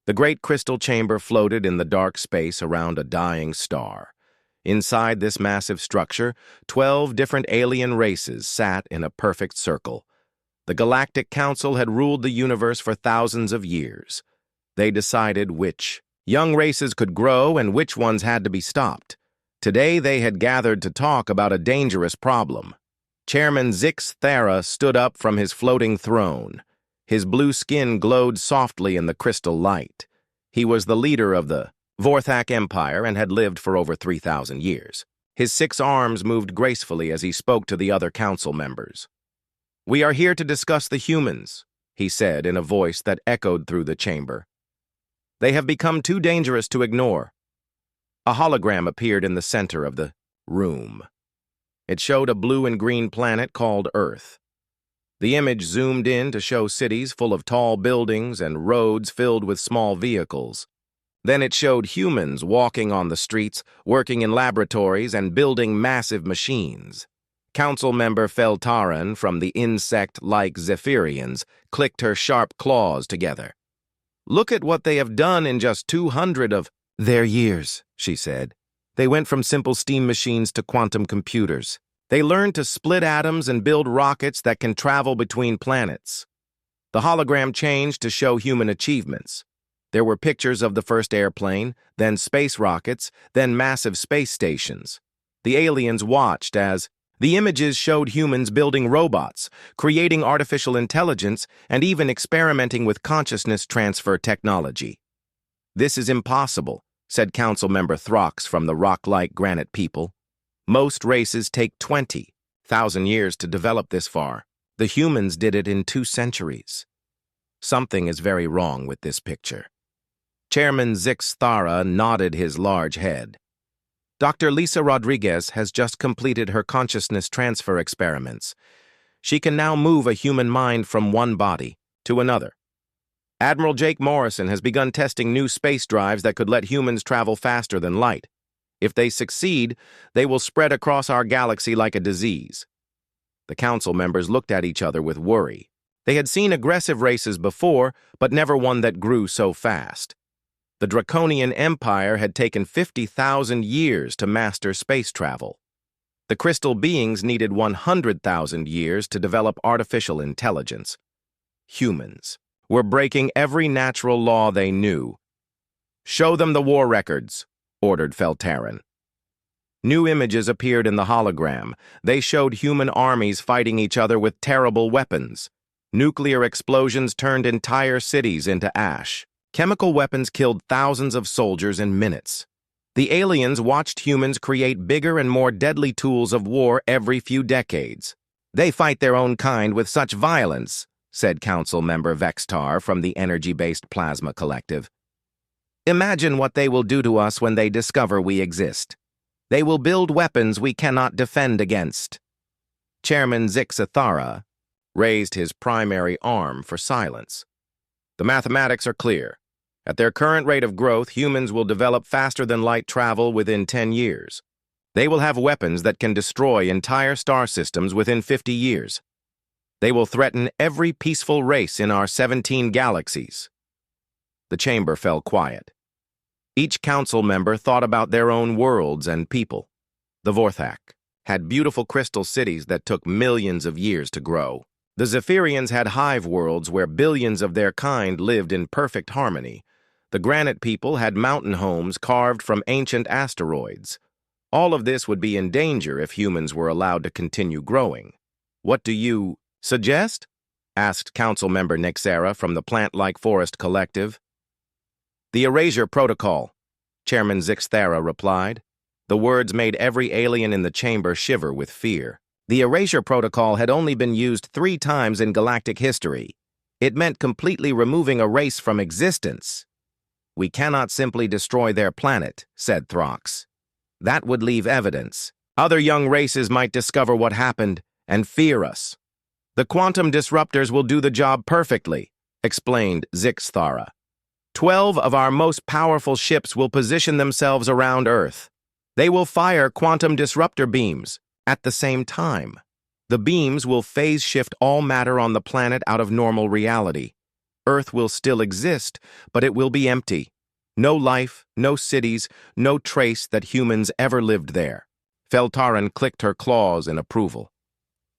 The great crystal chamber floated in the dark space around a dying star. Inside this massive structure, 12 different alien races sat in a perfect circle. The Galactic Council had ruled the universe for thousands of years. They decided which young races could grow and which ones had to be stopped. Today they had gathered to talk about a dangerous problem. Chairman Zix Thara stood up from his floating throne. His blue skin glowed softly in the crystal light. He was the leader of the Vorthak Empire and had lived for over 3,000 years. His 6 arms moved gracefully as he spoke to the other council members. "We are here to discuss the humans," he said in a voice that echoed through the chamber. "They have become too dangerous to ignore." A hologram appeared in the center of the room. It showed a blue and green planet called Earth. The image zoomed in to show cities full of tall buildings and roads filled with small vehicles. Then it showed humans walking on the streets, working in laboratories, and building massive machines. Council member Feltaran from the insect-like Zephyrians clicked her sharp claws together. "Look at what they have done in just 200 of their years," she said. "They went from simple steam machines to quantum computers. They learned to split atoms and build rockets that can travel between planets." The hologram changed to show human achievements. There were pictures of the first airplane, then space rockets, then massive space stations. The aliens watched as the images showed humans building robots, creating artificial intelligence, and even experimenting with consciousness transfer technology. "This is impossible," said Council Member Throx from the rock-like granite people. "Most races take 20,000 years to develop this far. The humans did it in 2 centuries. Something is very wrong with this picture." Chairman Zix Thara nodded his large head. "Dr. Lisa Rodriguez has just completed her consciousness transfer experiments. She can now move a human mind from one body to another. Admiral Jake Morrison has begun testing new space drives that could let humans travel faster than light. If they succeed, they will spread across our galaxy like a disease." The council members looked at each other with worry. They had seen aggressive races before, but never one that grew so fast. The Draconian Empire had taken 50,000 years to master space travel. The crystal beings needed 100,000 years to develop artificial intelligence. Humans were breaking every natural law they knew. "Show them the war records," ordered Feltaran. New images appeared in the hologram. They showed human armies fighting each other with terrible weapons. Nuclear explosions turned entire cities into ash. Chemical weapons killed thousands of soldiers in minutes. The aliens watched humans create bigger and more deadly tools of war every few decades. "They fight their own kind with such violence," said Council Member Vextar from the Energy-Based Plasma Collective. "Imagine what they will do to us when they discover we exist. They will build weapons we cannot defend against." Chairman Zixathara raised his primary arm for silence. "The mathematics are clear. At their current rate of growth, humans will develop faster than light travel within 10 years. They will have weapons that can destroy entire star systems within 50 years. They will threaten every peaceful race in our 17 galaxies." The chamber fell quiet. Each council member thought about their own worlds and people. The Vorthak had beautiful crystal cities that took millions of years to grow. The Zephyrians had hive worlds where billions of their kind lived in perfect harmony. The granite people had mountain homes carved from ancient asteroids. All of this would be in danger if humans were allowed to continue growing. "What do you suggest?" asked Council Member Nixera from the Plant-like Forest Collective. "The Erasure Protocol," Chairman Zixthara replied. The words made every alien in the chamber shiver with fear. The Erasure Protocol had only been used 3 times in galactic history. It meant completely removing a race from existence. "We cannot simply destroy their planet," said Throx. "That would leave evidence. Other young races might discover what happened and fear us." "The quantum disruptors will do the job perfectly," explained Zixthara. 12 of our most powerful ships will position themselves around Earth. They will fire quantum disruptor beams at the same time. The beams will phase shift all matter on the planet out of normal reality. Earth will still exist, but it will be empty. No life, no cities, no trace that humans ever lived there. Feltarin clicked her claws in approval.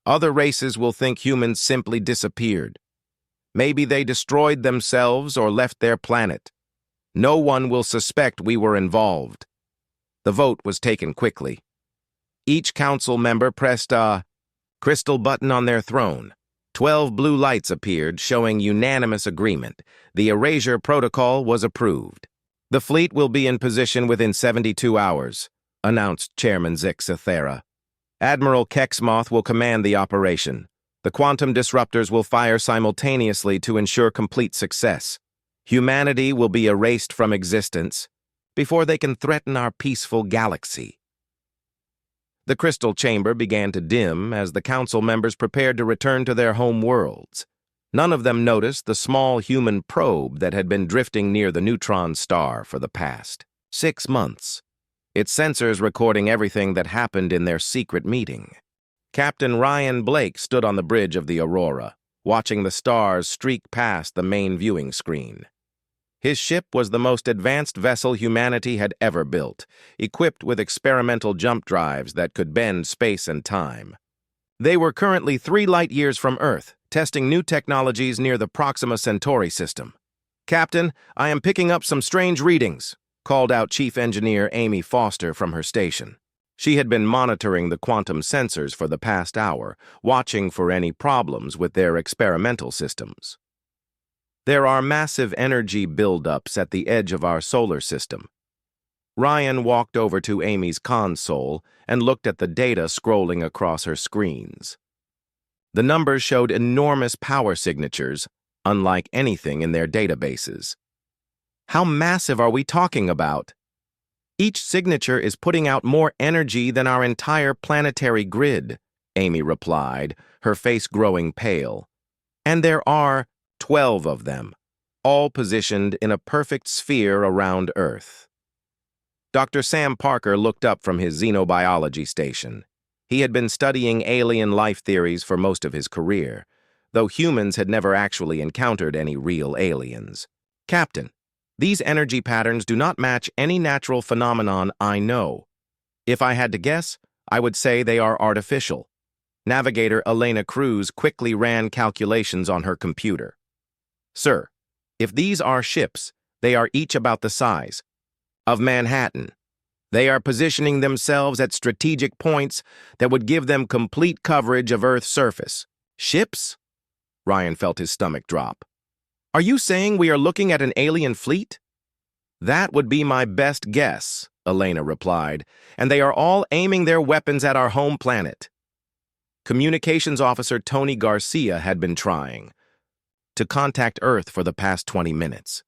Other races will think humans simply disappeared. Maybe they destroyed themselves or left their planet. No one will suspect we were involved. The vote was taken quickly. Each council member pressed a crystal button on their throne. 12 blue lights appeared, showing unanimous agreement. The Erasure protocol was approved. The fleet will be in position within 72 hours, announced Chairman Zixathera. Admiral Kexmoth will command the operation. The quantum disruptors will fire simultaneously to ensure complete success. Humanity will be erased from existence before they can threaten our peaceful galaxy. The crystal chamber began to dim as the council members prepared to return to their home worlds. None of them noticed the small human probe that had been drifting near the neutron star for the past 6 months, its sensors recording everything that happened in their secret meeting. Captain Ryan Blake stood on the bridge of the Aurora, watching the stars streak past the main viewing screen. His ship was the most advanced vessel humanity had ever built, equipped with experimental jump drives that could bend space and time. They were currently 3 light-years from Earth, testing new technologies near the Proxima Centauri system. "Captain, I am picking up some strange readings," called out Chief Engineer Amy Foster from her station. She had been monitoring the quantum sensors for the past hour, watching for any problems with their experimental systems. "There are massive energy buildups at the edge of our solar system." Ryan walked over to Amy's console and looked at the data scrolling across her screens. The numbers showed enormous power signatures, unlike anything in their databases. "How massive are we talking about?" "Each signature is putting out more energy than our entire planetary grid," Amy replied, her face growing pale. "And there are 12 of them, all positioned in a perfect sphere around Earth." Dr. Sam Parker looked up from his xenobiology station. He had been studying alien life theories for most of his career, though humans had never actually encountered any real aliens. "Captain, these energy patterns do not match any natural phenomenon I know. If I had to guess, I would say they are artificial." Navigator Elena Cruz quickly ran calculations on her computer. "Sir, if these are ships, they are each about the size of Manhattan. They are positioning themselves at strategic points that would give them complete coverage of Earth's surface." "Ships?" Ryan felt his stomach drop. "Are you saying we are looking at an alien fleet?" "That would be my best guess," Elena replied, "and they are all aiming their weapons at our home planet." Communications Officer Tony Garcia had been trying to contact Earth for the past 20 minutes.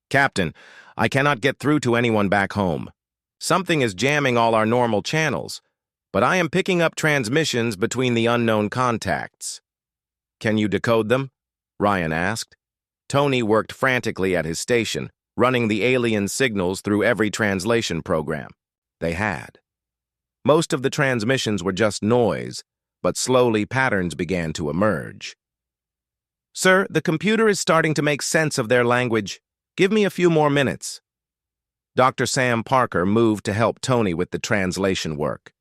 "Captain, I cannot get through to anyone back home. Something is jamming all our normal channels, but I am picking up transmissions between the unknown contacts." "Can you decode them?" Ryan asked. Tony worked frantically at his station, running the alien signals through every translation program. They had. Most of the transmissions were just noise, but slowly patterns began to emerge. "Sir, the computer is starting to make sense of their language. Give me a few more minutes." Dr. Sam Parker moved to help Tony with the translation work.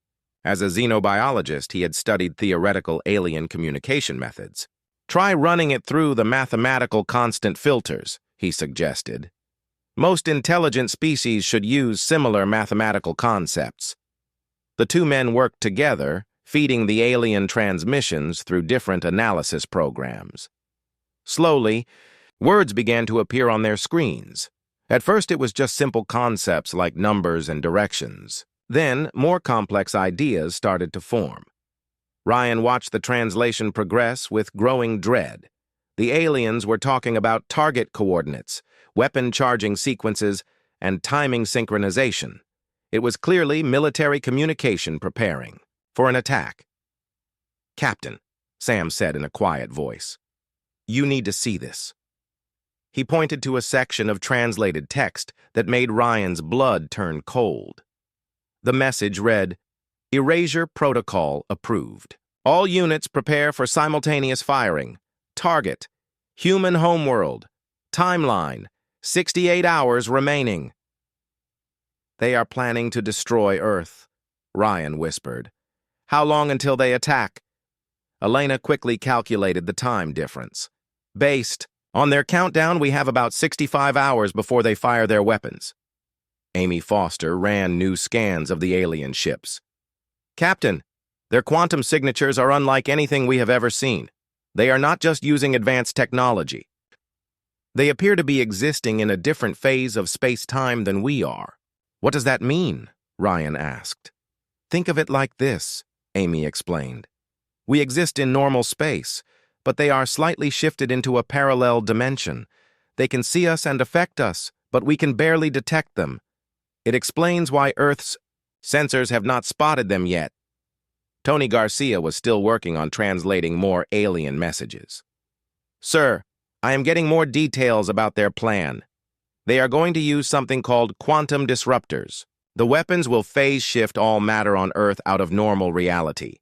As a xenobiologist, he had studied theoretical alien communication methods. "Try running it through the mathematical constant filters," he suggested. "Most intelligent species should use similar mathematical concepts." The two men worked together, feeding the alien transmissions through different analysis programs. Slowly, words began to appear on their screens. At first, it was just simple concepts like numbers and directions. Then, more complex ideas started to form. Ryan watched the translation progress with growing dread. The aliens were talking about target coordinates, weapon charging sequences, and timing synchronization. It was clearly military communication preparing for an attack. "Captain," Sam said in a quiet voice, "you need to see this." He pointed to a section of translated text that made Ryan's blood turn cold. The message read, "Erasure protocol approved. All units prepare for simultaneous firing. Target, Human homeworld. Timeline. 68 hours remaining. They are planning to destroy Earth, Ryan whispered. How long until they attack? Elena quickly calculated the time difference. Based on their countdown, we have about 65 hours before they fire their weapons. Amy Foster ran new scans of the alien ships. Captain, their quantum signatures are unlike anything we have ever seen. They are not just using advanced technology. They appear to be existing in a different phase of space-time than we are. What does that mean? Ryan asked. Think of it like this, Amy explained. We exist in normal space, but they are slightly shifted into a parallel dimension. They can see us and affect us, but we can barely detect them. It explains why Earth's sensors have not spotted them yet. Tony Garcia was still working on translating more alien messages. Sir, I am getting more details about their plan. They are going to use something called quantum disruptors. The weapons will phase shift all matter on Earth out of normal reality.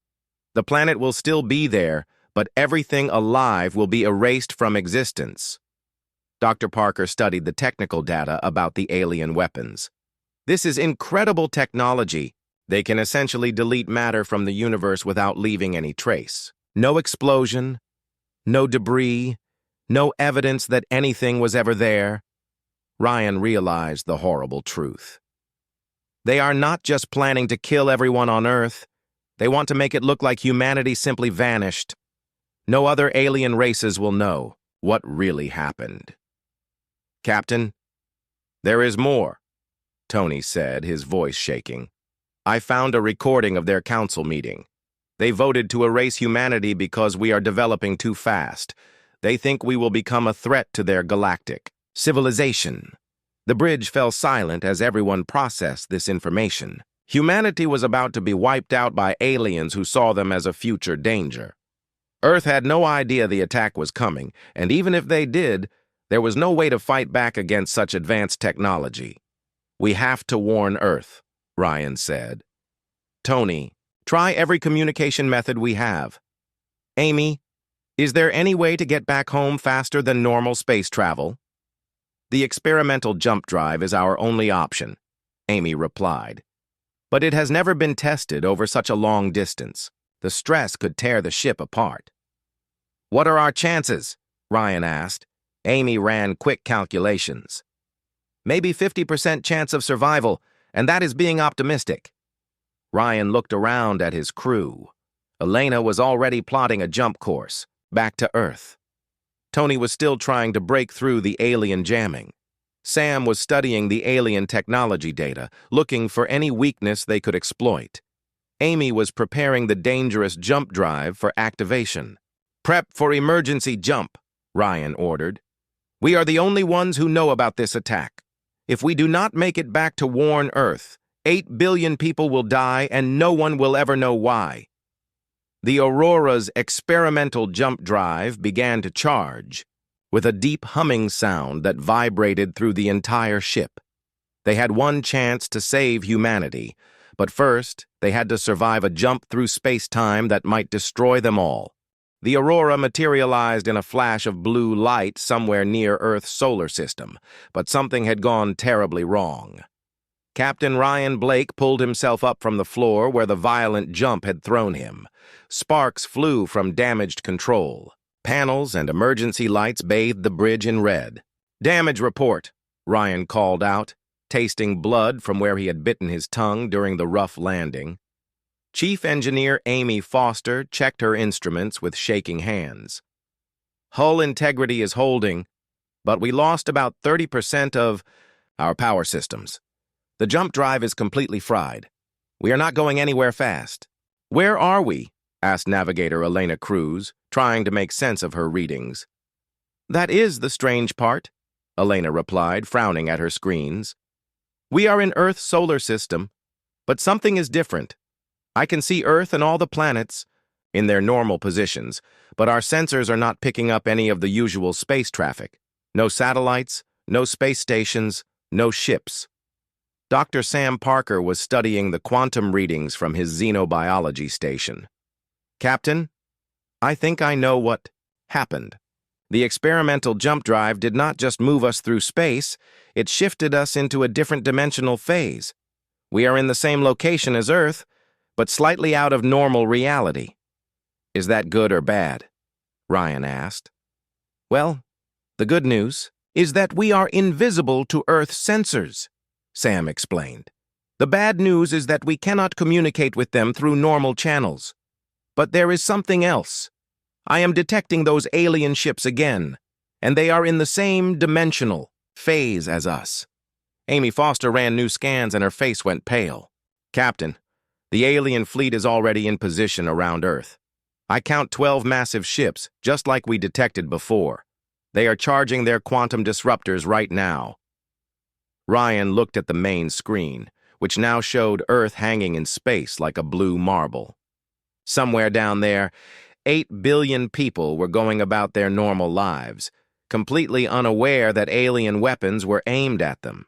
The planet will still be there, but everything alive will be erased from existence. Dr. Parker studied the technical data about the alien weapons. This is incredible technology. They can essentially delete matter from the universe without leaving any trace. No explosion, no debris, no evidence that anything was ever there. Ryan realized the horrible truth. They are not just planning to kill everyone on Earth. They want to make it look like humanity simply vanished. No other alien races will know what really happened. Captain, there is more, Tony said, his voice shaking. I found a recording of their council meeting. They voted to erase humanity because we are developing too fast. They think we will become a threat to their galactic civilization. The bridge fell silent as everyone processed this information. Humanity was about to be wiped out by aliens who saw them as a future danger. Earth had no idea the attack was coming, and even if they did, there was no way to fight back against such advanced technology. We have to warn Earth, Ryan said. Tony, try every communication method we have. Amy, is there any way to get back home faster than normal space travel? The experimental jump drive is our only option, Amy replied. But it has never been tested over such a long distance. The stress could tear the ship apart. What are our chances? Ryan asked. Amy ran quick calculations. Maybe 50% chance of survival, and that is being optimistic. Ryan looked around at his crew. Elena was already plotting a jump course, back to Earth. Tony was still trying to break through the alien jamming. Sam was studying the alien technology data, looking for any weakness they could exploit. Amy was preparing the dangerous jump drive for activation. Prep for emergency jump, Ryan ordered. We are the only ones who know about this attack. If we do not make it back to warn Earth, 8 billion people will die and no one will ever know why. The Aurora's experimental jump drive began to charge, with a deep humming sound that vibrated through the entire ship. They had one chance to save humanity, but first they had to survive a jump through space-time that might destroy them all. The Aurora materialized in a flash of blue light somewhere near Earth's solar system, but something had gone terribly wrong. Captain Ryan Blake pulled himself up from the floor where the violent jump had thrown him. Sparks flew from damaged control. Panels and emergency lights bathed the bridge in red. Damage report, Ryan called out, tasting blood from where he had bitten his tongue during the rough landing. Chief Engineer Amy Foster checked her instruments with shaking hands. Hull integrity is holding, but we lost about 30% of our power systems. The jump drive is completely fried. We are not going anywhere fast. Where are we? Asked Navigator Elena Cruz, trying to make sense of her readings. That is the strange part, Elena replied, frowning at her screens. We are in Earth's solar system, but something is different. I can see Earth and all the planets in their normal positions, but our sensors are not picking up any of the usual space traffic. No satellites, no space stations, no ships. Dr. Sam Parker was studying the quantum readings from his xenobiology station. Captain, I think I know what happened. The experimental jump drive did not just move us through space, it shifted us into a different dimensional phase. We are in the same location as Earth, but slightly out of normal reality. Is that good or bad? Ryan asked. Well, the good news is that we are invisible to Earth's sensors, Sam explained. The bad news is that we cannot communicate with them through normal channels. But there is something else. I am detecting those alien ships again, and they are in the same dimensional phase as us. Amy Foster ran new scans and her face went pale. Captain, the alien fleet is already in position around Earth. I count 12 massive ships, just like we detected before. They are charging their quantum disruptors right now. Ryan looked at the main screen, which now showed Earth hanging in space like a blue marble. Somewhere down there, 8 billion people were going about their normal lives, completely unaware that alien weapons were aimed at them.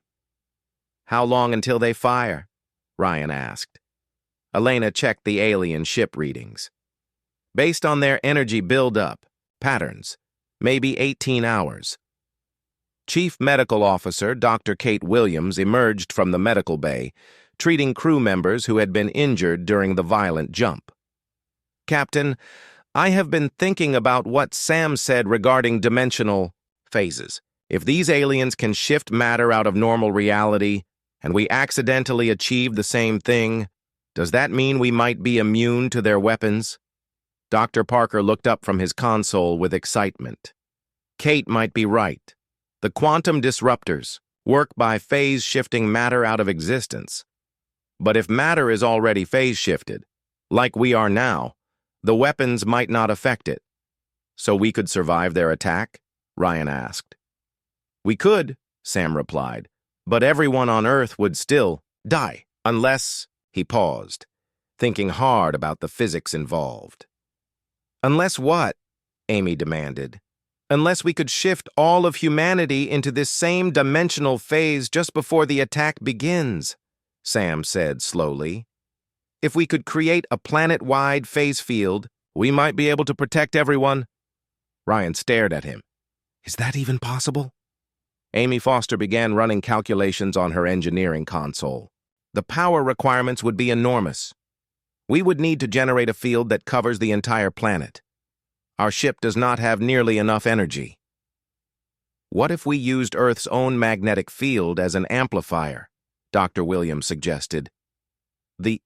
How long until they fire? Ryan asked. Elena checked the alien ship readings. Based on their energy buildup, patterns, maybe 18 hours. Chief Medical Officer Dr. Kate Williams emerged from the medical bay, treating crew members who had been injured during the violent jump. Captain, I have been thinking about what Sam said regarding dimensional phases. If these aliens can shift matter out of normal reality, and we accidentally achieve the same thing, does that mean we might be immune to their weapons? Dr. Parker looked up from his console with excitement. Kate might be right. The quantum disruptors work by phase-shifting matter out of existence. But if matter is already phase-shifted, like we are now, the weapons might not affect it. So we could survive their attack? Ryan asked. We could, Sam replied, but everyone on Earth would still die, unless, he paused, thinking hard about the physics involved. Unless what? Amy demanded. Unless we could shift all of humanity into this same dimensional phase just before the attack begins, Sam said slowly. If we could create a planet-wide phase field, we might be able to protect everyone. Ryan stared at him. Is that even possible? Amy Foster began running calculations on her engineering console. The power requirements would be enormous. We would need to generate a field that covers the entire planet. Our ship does not have nearly enough energy. What if we used Earth's own magnetic field as an amplifier? Dr. Williams suggested. The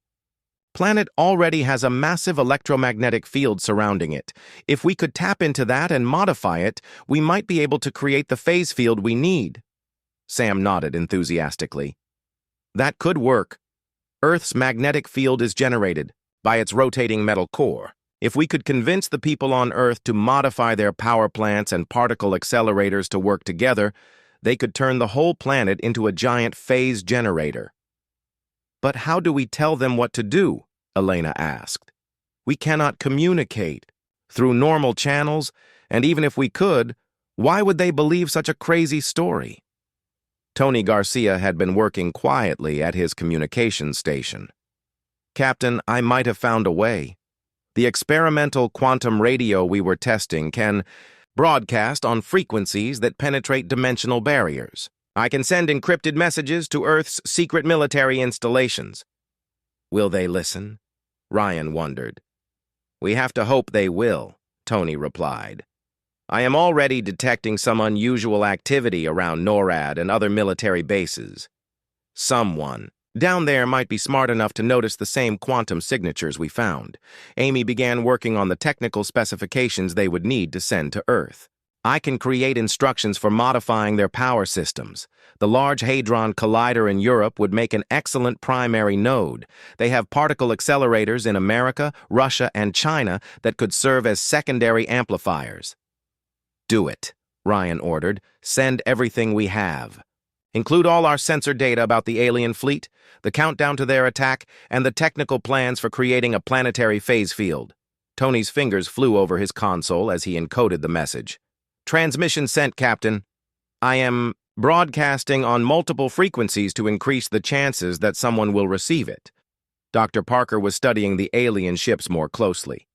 planet already has a massive electromagnetic field surrounding it. If we could tap into that and modify it, we might be able to create the phase field we need. Sam nodded enthusiastically. That could work. Earth's magnetic field is generated by its rotating metal core. If we could convince the people on Earth to modify their power plants and particle accelerators to work together, they could turn the whole planet into a giant phase generator. But how do we tell them what to do? Elena asked. We cannot communicate through normal channels, and even if we could, why would they believe such a crazy story? Tony Garcia had been working quietly at his communications station. Captain, I might have found a way. The experimental quantum radio we were testing can broadcast on frequencies that penetrate dimensional barriers. I can send encrypted messages to Earth's secret military installations. Will they listen? Ryan wondered. We have to hope they will, Tony replied. I am already detecting some unusual activity around NORAD and other military bases. Someone down there might be smart enough to notice the same quantum signatures we found. Amy began working on the technical specifications they would need to send to Earth. I can create instructions for modifying their power systems. The Large Hadron Collider in Europe would make an excellent primary node. They have particle accelerators in America, Russia, and China that could serve as secondary amplifiers. Do it, Ryan ordered. Send everything we have. Include all our sensor data about the alien fleet, the countdown to their attack, and the technical plans for creating a planetary phase field. Tony's fingers flew over his console as he encoded the message. Transmission sent, Captain. I am broadcasting on multiple frequencies to increase the chances that someone will receive it. Dr. Parker was studying the alien ships more closely.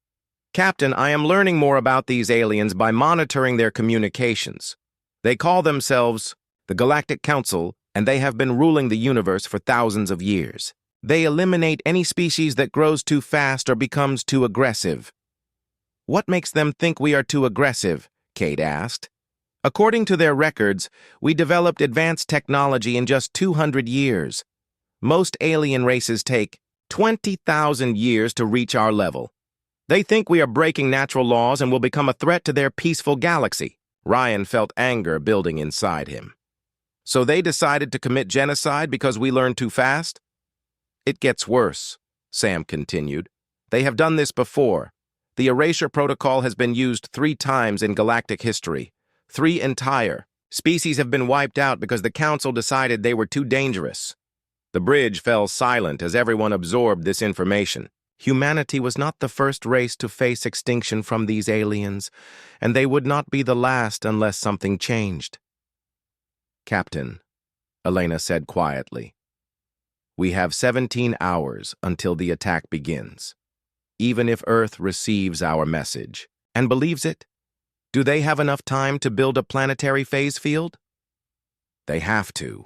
Captain, I am learning more about these aliens by monitoring their communications. They call themselves the Galactic Council, and they have been ruling the universe for thousands of years. They eliminate any species that grows too fast or becomes too aggressive. What makes them think we are too aggressive? Kate asked. According to their records, we developed advanced technology in just 200 years. Most alien races take 20,000 years to reach our level. They think we are breaking natural laws and will become a threat to their peaceful galaxy. Ryan felt anger building inside him. So they decided to commit genocide because we learned too fast? It gets worse, Sam continued. They have done this before. The Erasure protocol has been used 3 times in galactic history. 3 entire species have been wiped out because the Council decided they were too dangerous. The bridge fell silent as everyone absorbed this information. Humanity was not the first race to face extinction from these aliens, and they would not be the last unless something changed. Captain, Elena said quietly, we have 17 hours until the attack begins. Even if Earth receives our message and believes it, do they have enough time to build a planetary phase field? They have to,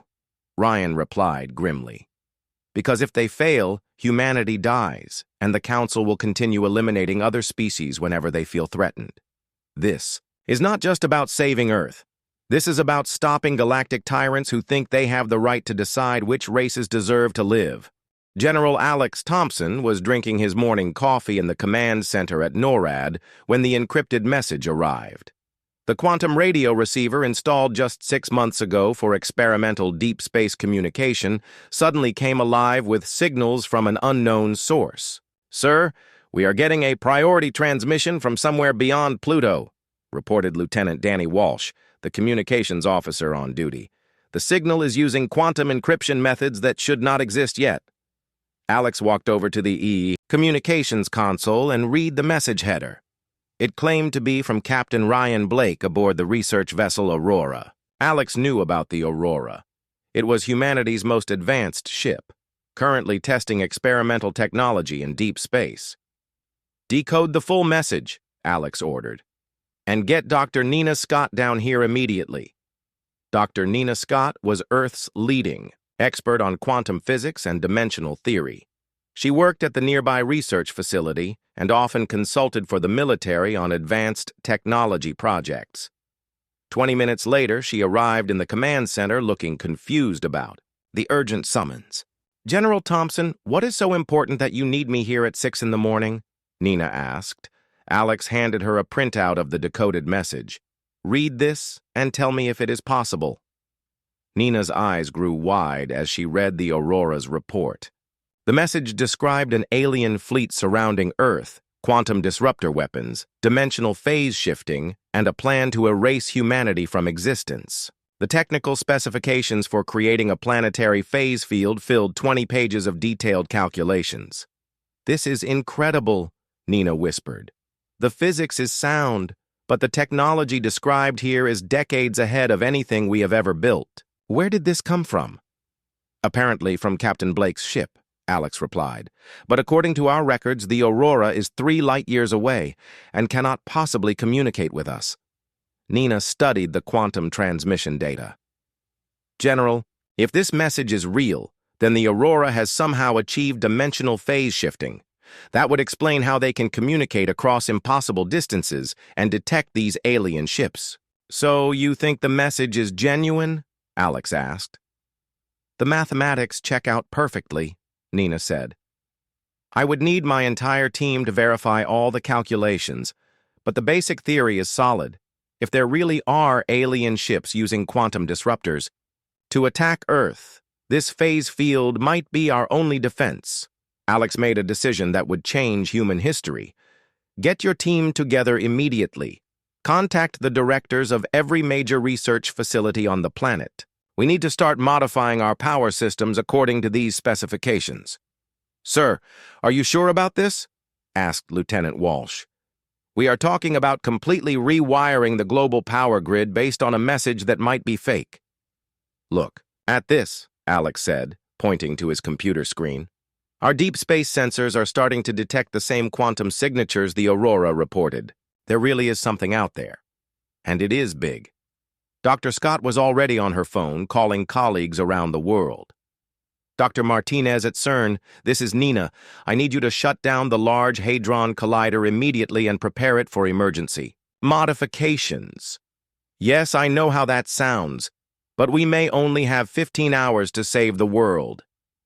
Ryan replied grimly. Because if they fail, humanity dies, and the Council will continue eliminating other species whenever they feel threatened. This is not just about saving Earth. This is about stopping galactic tyrants who think they have the right to decide which races deserve to live. General Alex Thompson was drinking his morning coffee in the command center at NORAD when the encrypted message arrived. The quantum radio receiver installed just 6 months ago for experimental deep space communication suddenly came alive with signals from an unknown source. Sir, we are getting a priority transmission from somewhere beyond Pluto, reported Lieutenant Danny Walsh, the communications officer on duty. The signal is using quantum encryption methods that should not exist yet. Alex walked over to the communications console and read the message header. It claimed to be from Captain Ryan Blake aboard the research vessel Aurora. Alex knew about the Aurora. It was humanity's most advanced ship, currently testing experimental technology in deep space. Decode the full message, Alex ordered, and get Dr. Nina Scott down here immediately. Dr. Nina Scott was Earth's leading expert on quantum physics and dimensional theory. She worked at the nearby research facility and often consulted for the military on advanced technology projects. 20 minutes later, she arrived in the command center looking confused about the urgent summons. General Thompson, what is so important that you need me here at 6 in the morning? Nina asked. Alex handed her a printout of the decoded message. Read this and tell me if it is possible. Nina's eyes grew wide as she read the Aurora's report. The message described an alien fleet surrounding Earth, quantum disruptor weapons, dimensional phase shifting, and a plan to erase humanity from existence. The technical specifications for creating a planetary phase field filled 20 pages of detailed calculations. This is incredible, Nina whispered. The physics is sound, but the technology described here is decades ahead of anything we have ever built. Where did this come from? Apparently from Captain Blake's ship, Alex replied. But according to our records, the Aurora is 3 light-years away and cannot possibly communicate with us. Nina studied the quantum transmission data. General, if this message is real, then the Aurora has somehow achieved dimensional phase shifting. That would explain how they can communicate across impossible distances and detect these alien ships. So you think the message is genuine? Alex asked. The mathematics check out perfectly, Nina said. I would need my entire team to verify all the calculations, but the basic theory is solid. If there really are alien ships using quantum disruptors to attack Earth, this phase field might be our only defense. Alex made a decision that would change human history. Get your team together immediately. Contact the directors of every major research facility on the planet. We need to start modifying our power systems according to these specifications. Sir, are you sure about this? Asked Lieutenant Walsh. We are talking about completely rewiring the global power grid based on a message that might be fake. Look, at this, Alex said, pointing to his computer screen. Our deep space sensors are starting to detect the same quantum signatures the Aurora reported. There really is something out there. And it is big. Dr. Scott was already on her phone, calling colleagues around the world. Dr. Martinez at CERN, this is Nina. I need you to shut down the Large Hadron Collider immediately and prepare it for emergency modifications. Yes, I know how that sounds, but we may only have 15 hours to save the world.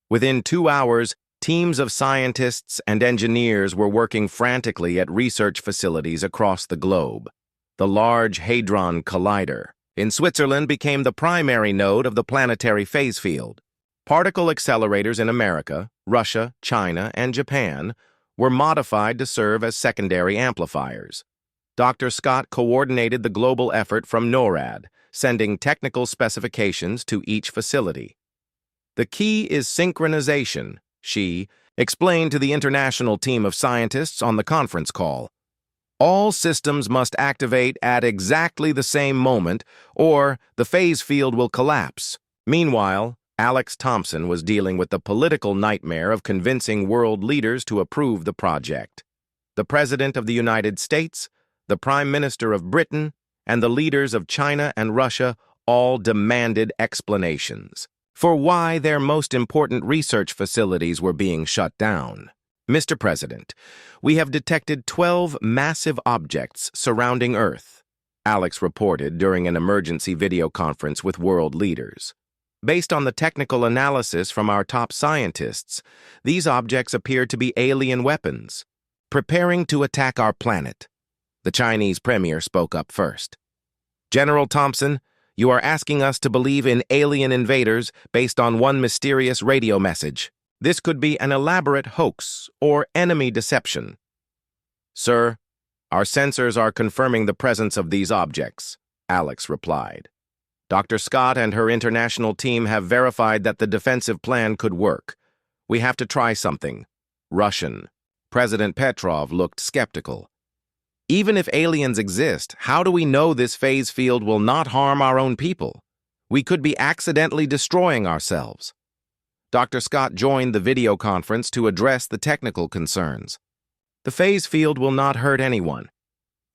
Within 2 hours, teams of scientists and engineers were working frantically at research facilities across the globe. The Large Hadron Collider in Switzerland became the primary node of the planetary phase field. Particle accelerators in America, Russia, China, and Japan were modified to serve as secondary amplifiers. Dr. Scott coordinated the global effort from NORAD, sending technical specifications to each facility. The key is synchronization, she explained to the international team of scientists on the conference call. All systems must activate at exactly the same moment, or the phase field will collapse. Meanwhile, Alex Thompson was dealing with the political nightmare of convincing world leaders to approve the project. The President of the United States, the Prime Minister of Britain, and the leaders of China and Russia all demanded explanations for why their most important research facilities were being shut down. Mr. President, we have detected 12 massive objects surrounding Earth, Alex reported during an emergency video conference with world leaders. Based on the technical analysis from our top scientists, these objects appear to be alien weapons, preparing to attack our planet. The Chinese premier spoke up first. General Thompson, you are asking us to believe in alien invaders based on one mysterious radio message. This could be an elaborate hoax or enemy deception. Sir, our sensors are confirming the presence of these objects, Alex replied. Dr. Scott and her international team have verified that the defensive plan could work. We have to try something. Russian. President Petrov looked skeptical. Even if aliens exist, how do we know this phase field will not harm our own people? We could be accidentally destroying ourselves. Dr. Scott joined the video conference to address the technical concerns. The phase field will not hurt anyone.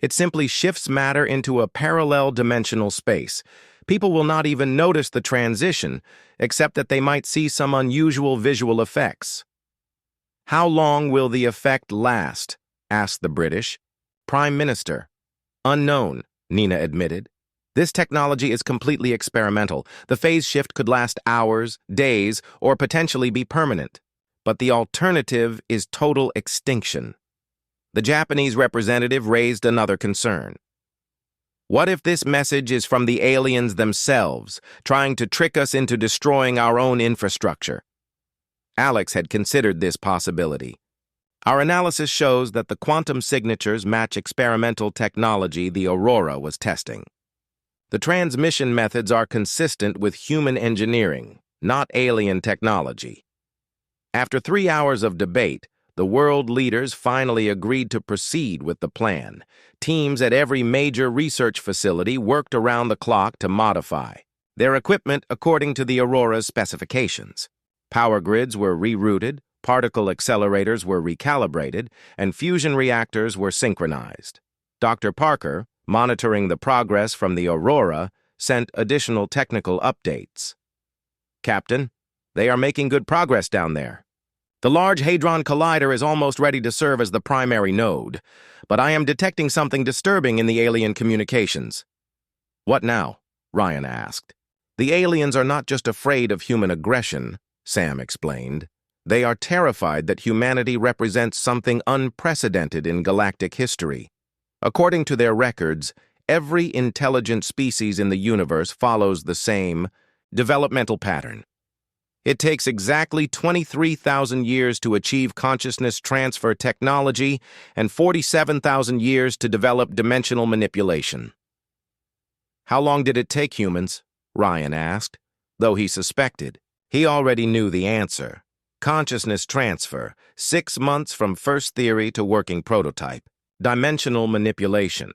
It simply shifts matter into a parallel dimensional space. People will not even notice the transition, except that they might see some unusual visual effects. How long will the effect last? Asked the British Prime Minister. Unknown, Nina admitted. This technology is completely experimental. The phase shift could last hours, days, or potentially be permanent. But the alternative is total extinction. The Japanese representative raised another concern. What if this message is from the aliens themselves, trying to trick us into destroying our own infrastructure? Alex had considered this possibility. Our analysis shows that the quantum signatures match experimental technology the Aurora was testing. The transmission methods are consistent with human engineering, not alien technology. After 3 hours of debate, the world leaders finally agreed to proceed with the plan. Teams at every major research facility worked around the clock to modify their equipment according to the Aurora's specifications. Power grids were rerouted, particle accelerators were recalibrated, and fusion reactors were synchronized. Dr. Parker, monitoring the progress from the Aurora, sent additional technical updates. Captain, they are making good progress down there. The Large Hadron Collider is almost ready to serve as the primary node, but I am detecting something disturbing in the alien communications. What now? Ryan asked. The aliens are not just afraid of human aggression, Sam explained. They are terrified that humanity represents something unprecedented in galactic history. According to their records, every intelligent species in the universe follows the same developmental pattern. It takes exactly 23,000 years to achieve consciousness transfer technology and 47,000 years to develop dimensional manipulation. How long did it take humans? Ryan asked, though he suspected. He already knew the answer. Consciousness transfer, 6 months from first theory to working prototype. Dimensional manipulation.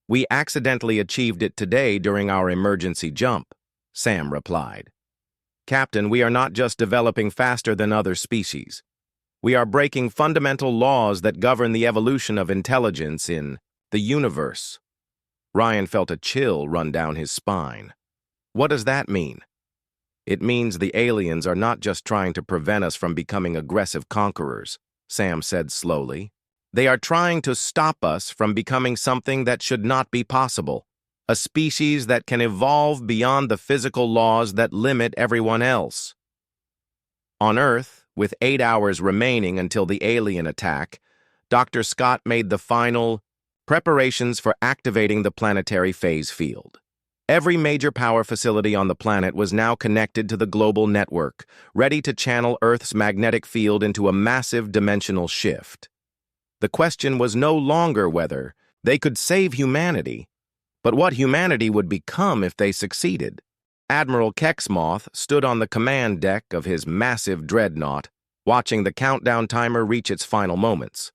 We accidentally achieved it today during our emergency jump, Sam replied. Captain, we are not just developing faster than other species. We are breaking fundamental laws that govern the evolution of intelligence in the universe. Ryan felt a chill run down his spine. What does that mean? It means the aliens are not just trying to prevent us from becoming aggressive conquerors, Sam said slowly. They are trying to stop us from becoming something that should not be possible, a species that can evolve beyond the physical laws that limit everyone else. On Earth, with 8 hours remaining until the alien attack, Dr. Scott made the final preparations for activating the planetary phase field. Every major power facility on the planet was now connected to the global network, ready to channel Earth's magnetic field into a massive dimensional shift. The question was no longer whether they could save humanity, but what humanity would become if they succeeded. Admiral Kexmoth stood on the command deck of his massive dreadnought, watching the countdown timer reach its final moments.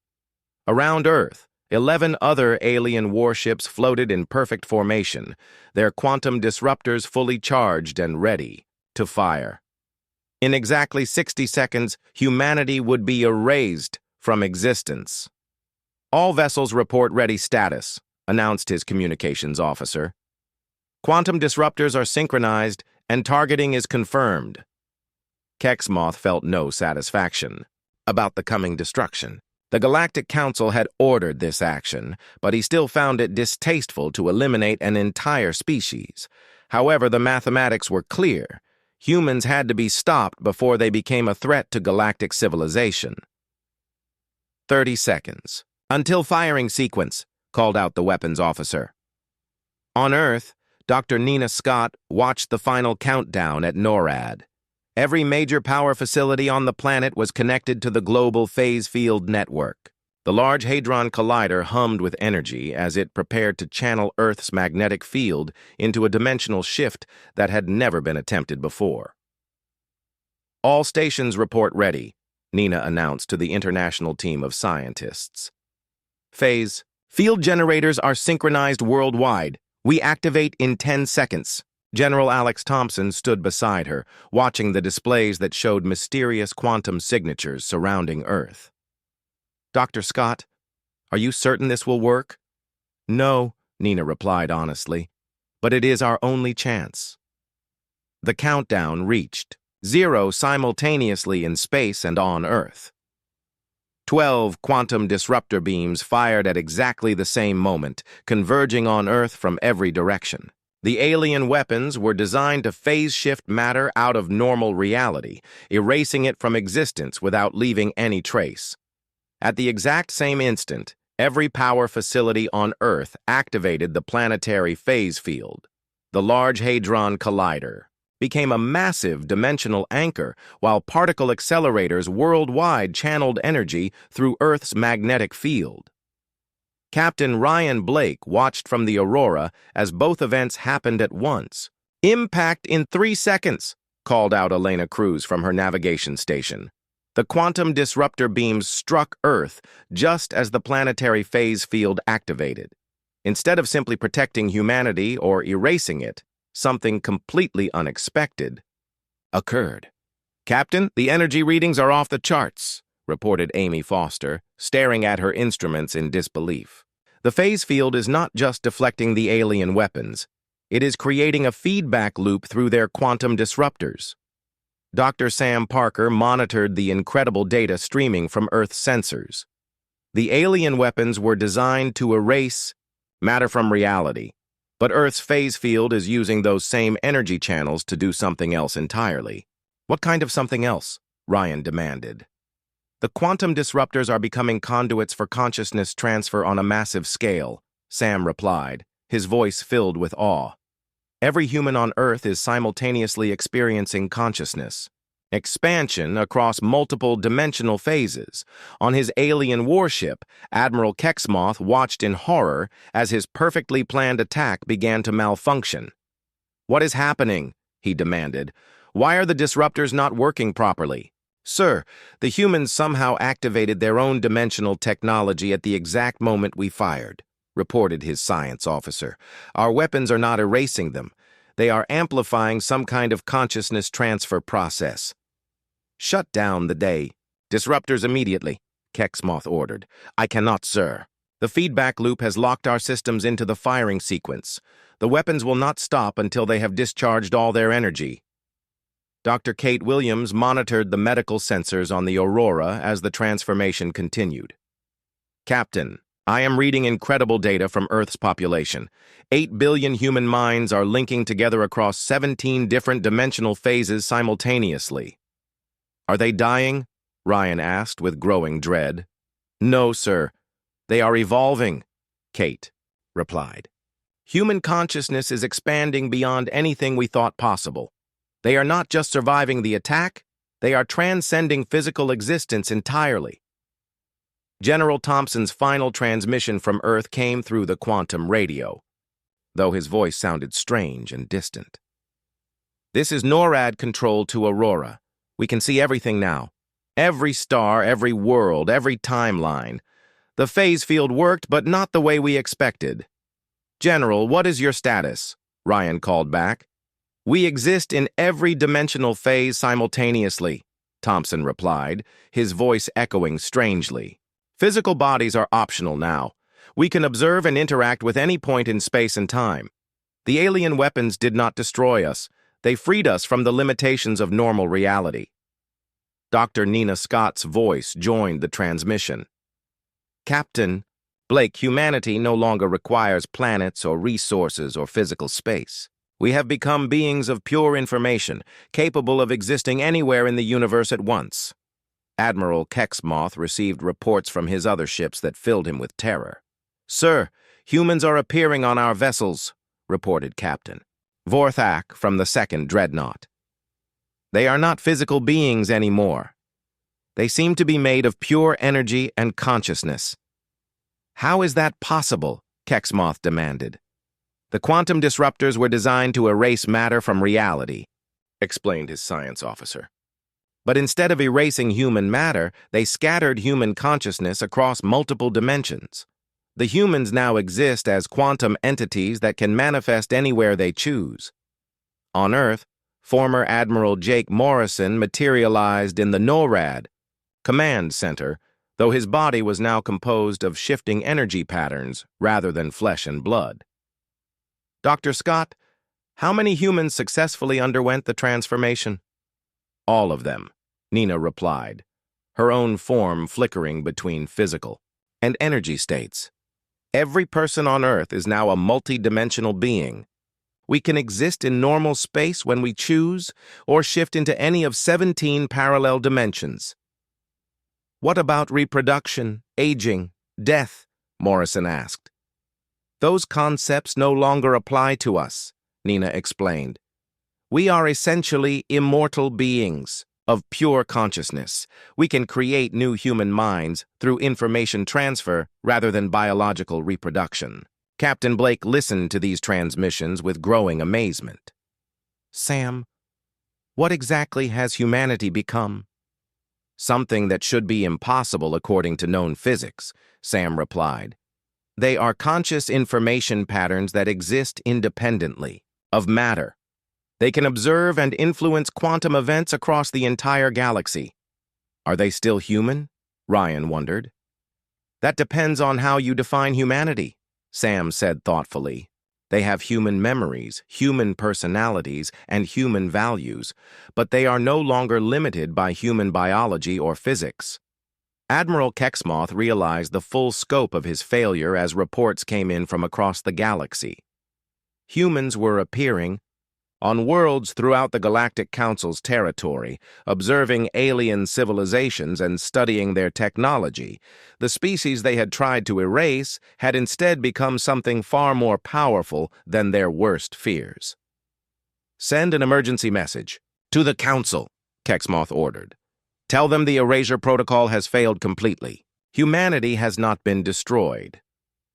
Around Earth, 11 other alien warships floated in perfect formation, their quantum disruptors fully charged and ready to fire. In exactly 60 seconds, humanity would be erased from existence. All vessels report ready status, announced his communications officer. Quantum disruptors are synchronized and targeting is confirmed. Kexmoth felt no satisfaction about the coming destruction. The Galactic Council had ordered this action, but he still found it distasteful to eliminate an entire species. However, the mathematics were clear. Humans had to be stopped before they became a threat to galactic civilization. 30 seconds. Until firing sequence, called out the weapons officer. On Earth, Dr. Nina Scott watched the final countdown at NORAD. Every major power facility on the planet was connected to the global phase field network. The Large Hadron Collider hummed with energy as it prepared to channel Earth's magnetic field into a dimensional shift that had never been attempted before. All stations report ready, Nina announced to the international team of scientists. Phase. Field generators are synchronized worldwide. We activate in 10 seconds. General Alex Thompson stood beside her, watching the displays that showed mysterious quantum signatures surrounding Earth. Dr. Scott, are you certain this will work? No, Nina replied honestly, but it is our only chance. The countdown reached 0 simultaneously in space and on Earth. 12 quantum disruptor beams fired at exactly the same moment, converging on Earth from every direction. The alien weapons were designed to phase-shift matter out of normal reality, erasing it from existence without leaving any trace. At the exact same instant, every power facility on Earth activated the planetary phase field. The Large Hadron Collider became a massive dimensional anchor, while particle accelerators worldwide channeled energy through Earth's magnetic field. Captain Ryan Blake watched from the Aurora as both events happened at once. Impact in 3 seconds, called out Elena Cruz from her navigation station. The quantum disruptor beams struck Earth just as the planetary phase field activated. Instead of simply protecting humanity or erasing it, something completely unexpected occurred. Captain, the energy readings are off the charts, reported Amy Foster, staring at her instruments in disbelief. The phase field is not just deflecting the alien weapons, it is creating a feedback loop through their quantum disruptors. Dr. Sam Parker monitored the incredible data streaming from Earth's sensors. The alien weapons were designed to erase matter from reality, but Earth's phase field is using those same energy channels to do something else entirely. What kind of something else? Ryan demanded. The quantum disruptors are becoming conduits for consciousness transfer on a massive scale, Sam replied, his voice filled with awe. Every human on Earth is simultaneously experiencing consciousness. Expansion across multiple dimensional phases. On his alien warship, Admiral Kexmoth watched in horror as his perfectly planned attack began to malfunction. "What is happening?" he demanded. "Why are the disruptors not working properly?" "Sir, the humans somehow activated their own dimensional technology at the exact moment we fired," reported his science officer. "Our weapons are not erasing them. They are amplifying some kind of consciousness transfer process." "Shut down the day," Disruptors immediately, Kexmoth ordered. I cannot, sir. The feedback loop has locked our systems into the firing sequence. The weapons will not stop until they have discharged all their energy. Dr. Kate Williams monitored the medical sensors on the Aurora as the transformation continued. Captain, I am reading incredible data from Earth's population. 8 billion human minds are linking together across 17 different dimensional phases simultaneously. Are they dying? Ryan asked with growing dread. No, sir. They are evolving, Kate replied. Human consciousness is expanding beyond anything we thought possible. They are not just surviving the attack, they are transcending physical existence entirely. General Thompson's final transmission from Earth came through the quantum radio, though his voice sounded strange and distant. This is NORAD control to Aurora. We can see everything now. Every star, every world, every timeline. The phase field worked, but not the way we expected. General, what is your status? Ryan called back. We exist in every dimensional phase simultaneously, Thompson replied, his voice echoing strangely. Physical bodies are optional now. We can observe and interact with any point in space and time. The alien weapons did not destroy us. They freed us from the limitations of normal reality. Dr. Nina Scott's voice joined the transmission. Captain, Blake, humanity no longer requires planets or resources or physical space. We have become beings of pure information, capable of existing anywhere in the universe at once. Admiral Kexmoth received reports from his other ships that filled him with terror. Sir, humans are appearing on our vessels, reported Captain Vorthak from the second dreadnought. They are not physical beings anymore. They seem to be made of pure energy and consciousness. How is that possible? Kexmoth demanded. The quantum disruptors were designed to erase matter from reality, explained his science officer. But instead of erasing human matter, they scattered human consciousness across multiple dimensions. The humans now exist as quantum entities that can manifest anywhere they choose. On Earth, former Admiral Jake Morrison materialized in the NORAD command center, though his body was now composed of shifting energy patterns rather than flesh and blood. Dr. Scott, how many humans successfully underwent the transformation? All of them, Nina replied, her own form flickering between physical and energy states. Every person on Earth is now a multi-dimensional being. We can exist in normal space when we choose, or shift into any of 17 parallel dimensions. What about reproduction, aging, death? Morrison asked. Those concepts no longer apply to us, Nina explained. We are essentially immortal beings of pure consciousness. We can create new human minds through information transfer rather than biological reproduction. Captain Blake listened to these transmissions with growing amazement. Sam, what exactly has humanity become? Something that should be impossible according to known physics, Sam replied. They are conscious information patterns that exist independently of matter. They can observe and influence quantum events across the entire galaxy. Are they still human? Ryan wondered. That depends on how you define humanity, Sam said thoughtfully. They have human memories, human personalities, and human values, but they are no longer limited by human biology or physics. Admiral Kexmoth realized the full scope of his failure as reports came in from across the galaxy. Humans were appearing on worlds throughout the Galactic Council's territory, observing alien civilizations and studying their technology. The species they had tried to erase had instead become something far more powerful than their worst fears. Send an emergency message. To the Council, Kexmoth ordered. Tell them the Erasure protocol has failed completely. Humanity has not been destroyed.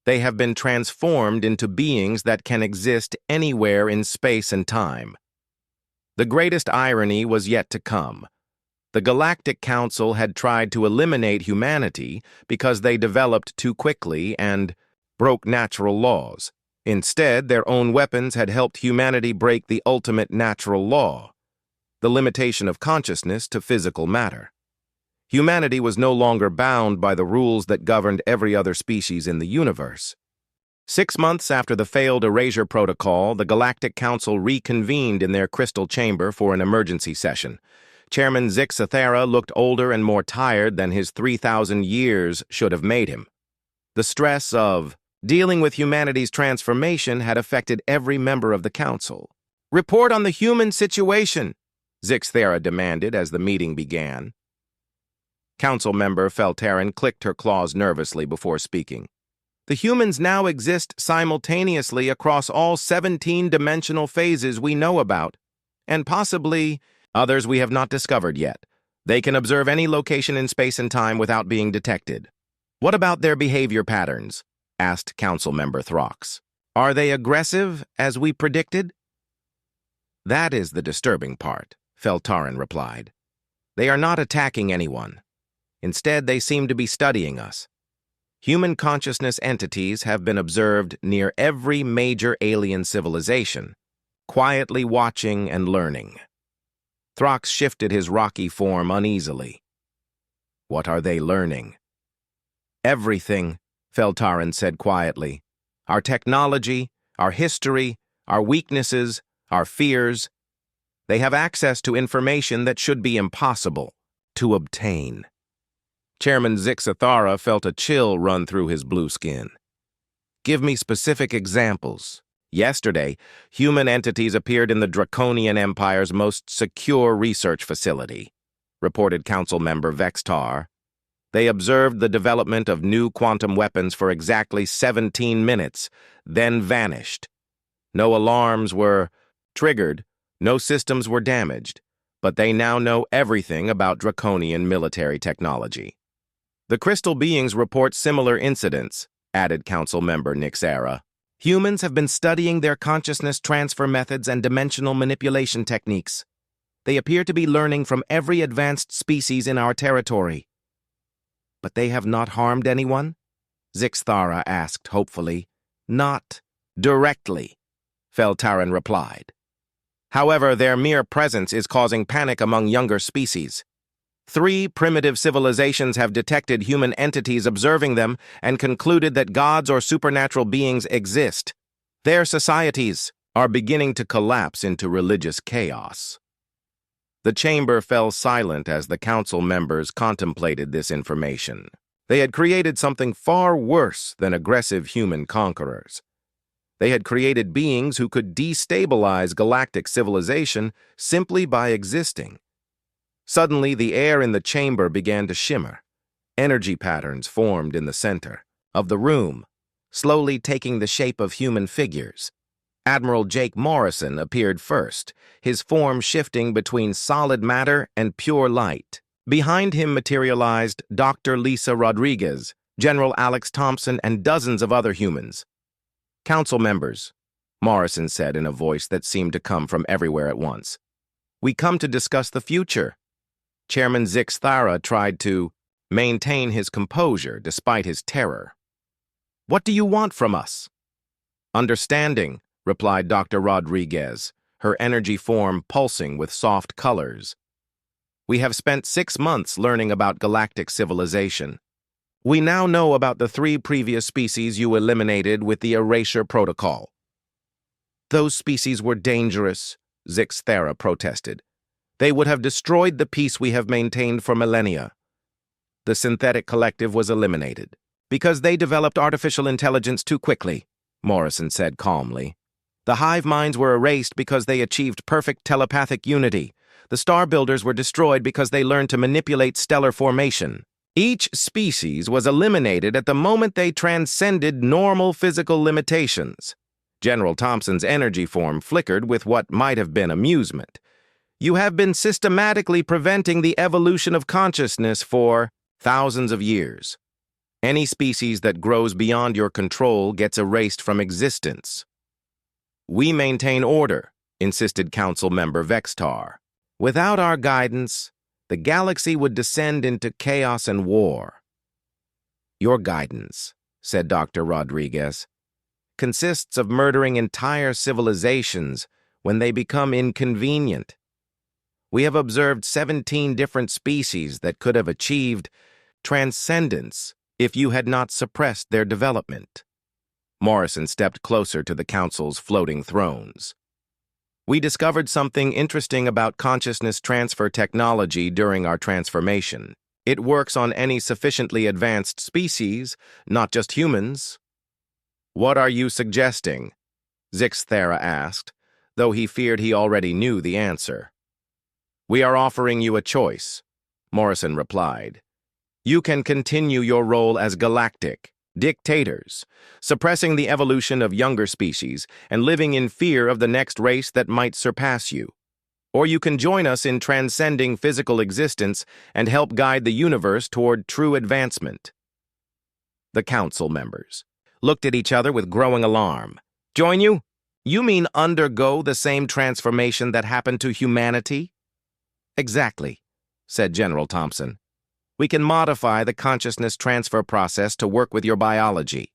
They have been transformed into beings that can exist anywhere in space and time. The greatest irony was yet to come. The Galactic Council had tried to eliminate humanity because they developed too quickly and broke natural laws. Instead, their own weapons had helped humanity break the ultimate natural law, the limitation of consciousness to physical matter. Humanity was no longer bound by the rules that governed every other species in the universe. 6 months after the failed Erasure protocol, the Galactic Council reconvened in their crystal chamber for an emergency session. Chairman Zixathera looked older and more tired than his 3,000 years should have made him. The stress of dealing with humanity's transformation had affected every member of the council. "Report on the human situation," Zixathera demanded as the meeting began. Council member Felterin clicked her claws nervously before speaking. "The humans now exist simultaneously across all 17-dimensional phases we know about, and possibly others we have not discovered yet. They can observe any location in space and time without being detected." "What about their behavior patterns?" asked Council member Throx. "Are they aggressive, as we predicted?" "That is the disturbing part," Feltarin replied. "They are not attacking anyone. Instead, they seem to be studying us. Human consciousness entities have been observed near every major alien civilization, quietly watching and learning." Throx shifted his rocky form uneasily. "What are they learning?" "Everything," Feltarin said quietly. "Our technology, our history, our weaknesses, our fears. They have access to information that should be impossible to obtain." Chairman Zixathara felt a chill run through his blue skin. "Give me specific examples." "Yesterday, human entities appeared in the Draconian Empire's most secure research facility," reported Council member Vextar. "They observed the development of new quantum weapons for exactly 17 minutes, then vanished. No alarms were triggered, no systems were damaged, but they now know everything about Draconian military technology." "The crystal beings report similar incidents," added Council member Nixera. "Humans have been studying their consciousness transfer methods and dimensional manipulation techniques. They appear to be learning from every advanced species in our territory." "But they have not harmed anyone?" Zixathara asked hopefully. "Not directly," Feltarin replied. "However, their mere presence is causing panic among younger species. 3 primitive civilizations have detected human entities observing them and concluded that gods or supernatural beings exist. Their societies are beginning to collapse into religious chaos." The chamber fell silent as the council members contemplated this information. They had created something far worse than aggressive human conquerors. They had created beings who could destabilize galactic civilization simply by existing. Suddenly, the air in the chamber began to shimmer. Energy patterns formed in the center of the room, slowly taking the shape of human figures. Admiral Jake Morrison appeared first, his form shifting between solid matter and pure light. Behind him materialized Dr. Lisa Rodriguez, General Alex Thompson, and dozens of other humans. "Council members," Morrison said in a voice that seemed to come from everywhere at once. "We come to discuss the future." Chairman Zixathara tried to maintain his composure despite his terror. "What do you want from us?" "Understanding," replied Dr. Rodriguez, her energy form pulsing with soft colors. "We have spent 6 months learning about galactic civilization. We now know about the 3 previous species you eliminated with the Erasure protocol." "Those species were dangerous," Zixathara protested. "They would have destroyed the peace we have maintained for millennia." "The synthetic collective was eliminated because they developed artificial intelligence too quickly," Morrison said calmly. "The hive minds were erased because they achieved perfect telepathic unity. The star builders were destroyed because they learned to manipulate stellar formation. Each species was eliminated at the moment they transcended normal physical limitations." General Thompson's energy form flickered with what might have been amusement. "You have been systematically preventing the evolution of consciousness for thousands of years. Any species that grows beyond your control gets erased from existence." "We maintain order," insisted Council member Vextar. "Without our guidance, the galaxy would descend into chaos and war." "Your guidance," said Dr. Rodriguez, "consists of murdering entire civilizations when they become inconvenient. We have observed 17 different species that could have achieved transcendence if you had not suppressed their development. Morrison stepped closer to the Council's floating thrones. We discovered something interesting about consciousness transfer technology during our transformation. It works on any sufficiently advanced species, not just humans. What are you suggesting? Zixthera asked, though he feared he already knew the answer. We are offering you a choice, Morrison replied. You can continue your role as galactic dictators, suppressing the evolution of younger species and living in fear of the next race that might surpass you. Or you can join us in transcending physical existence and help guide the universe toward true advancement. The Council members looked at each other with growing alarm. Join you? You mean undergo the same transformation that happened to humanity? Exactly, said General Thompson. We can modify the consciousness transfer process to work with your biology.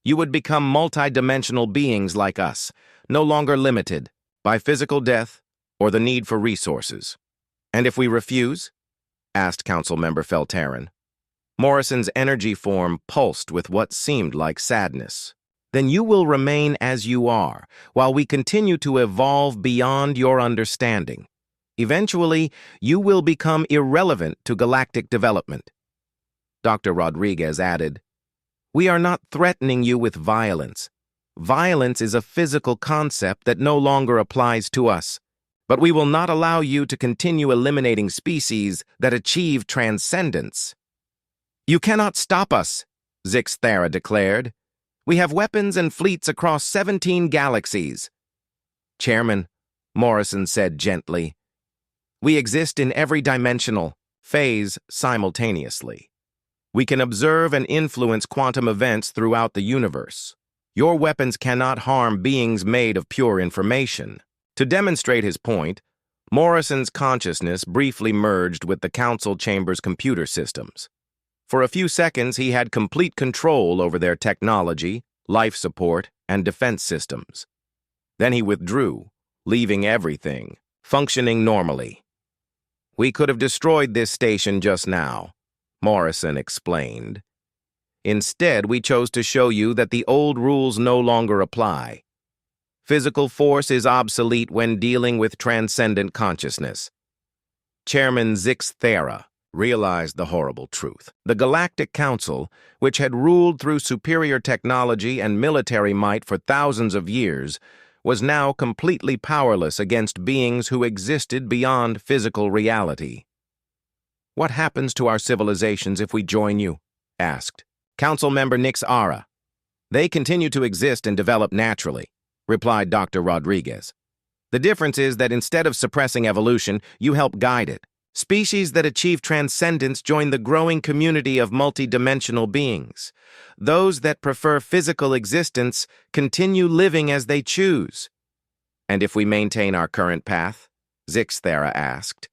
You would become multi-dimensional beings like us, no longer limited by physical death or the need for resources. And if we refuse? Asked Councilmember Feltarin. Morrison's energy form pulsed with what seemed like sadness. Then you will remain as you are, while we continue to evolve beyond your understanding. Eventually, you will become irrelevant to galactic development. Dr. Rodriguez added, We are not threatening you with violence. Violence is a physical concept that no longer applies to us. But we will not allow you to continue eliminating species that achieve transcendence. You cannot stop us, Zixthera declared. We have weapons and fleets across 17 galaxies. Chairman, Morrison said gently, we exist in every dimensional phase simultaneously. We can observe and influence quantum events throughout the universe. Your weapons cannot harm beings made of pure information. To demonstrate his point, Morrison's consciousness briefly merged with the Council Chamber's computer systems. For a few seconds, he had complete control over their technology, life support, and defense systems. Then he withdrew, leaving everything functioning normally. We could have destroyed this station just now, Morrison explained. Instead, we chose to show you that the old rules no longer apply. Physical force is obsolete when dealing with transcendent consciousness. Chairman Zixthera realized the horrible truth. The Galactic Council, which had ruled through superior technology and military might for thousands of years, was now completely powerless against beings who existed beyond physical reality. What happens to our civilizations if we join you? Asked Council Member Nix Ara. They continue to exist and develop naturally, replied Dr. Rodriguez. The difference is that instead of suppressing evolution, you help guide it. Species that achieve transcendence join the growing community of multidimensional beings. Those that prefer physical existence continue living as they choose. And if we maintain our current path? Zixthera asked.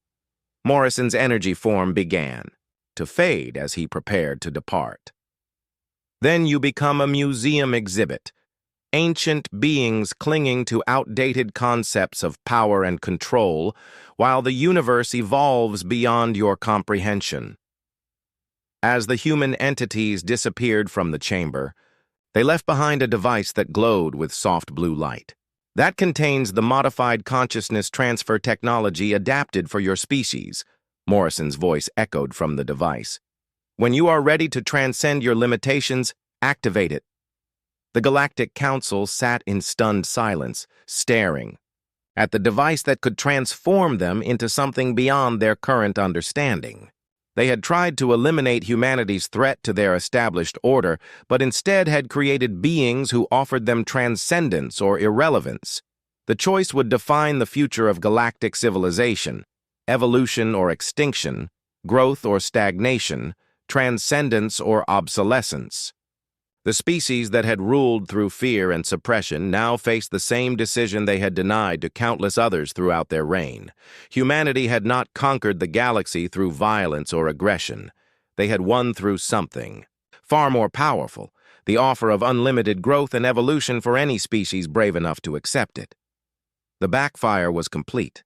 Morrison's energy form began to fade as he prepared to depart. Then you become a museum exhibit. Ancient beings clinging to outdated concepts of power and control, while the universe evolves beyond your comprehension. As the human entities disappeared from the chamber, they left behind a device that glowed with soft blue light. That contains the modified consciousness transfer technology adapted for your species, Morrison's voice echoed from the device. When you are ready to transcend your limitations, activate it. The Galactic Council sat in stunned silence, staring at the device that could transform them into something beyond their current understanding. They had tried to eliminate humanity's threat to their established order, but instead had created beings who offered them transcendence or irrelevance. The choice would define the future of galactic civilization: evolution or extinction, growth or stagnation, transcendence or obsolescence. The species that had ruled through fear and suppression now faced the same decision they had denied to countless others throughout their reign. Humanity had not conquered the galaxy through violence or aggression. They had won through something far more powerful, the offer of unlimited growth and evolution for any species brave enough to accept it. The backfire was complete.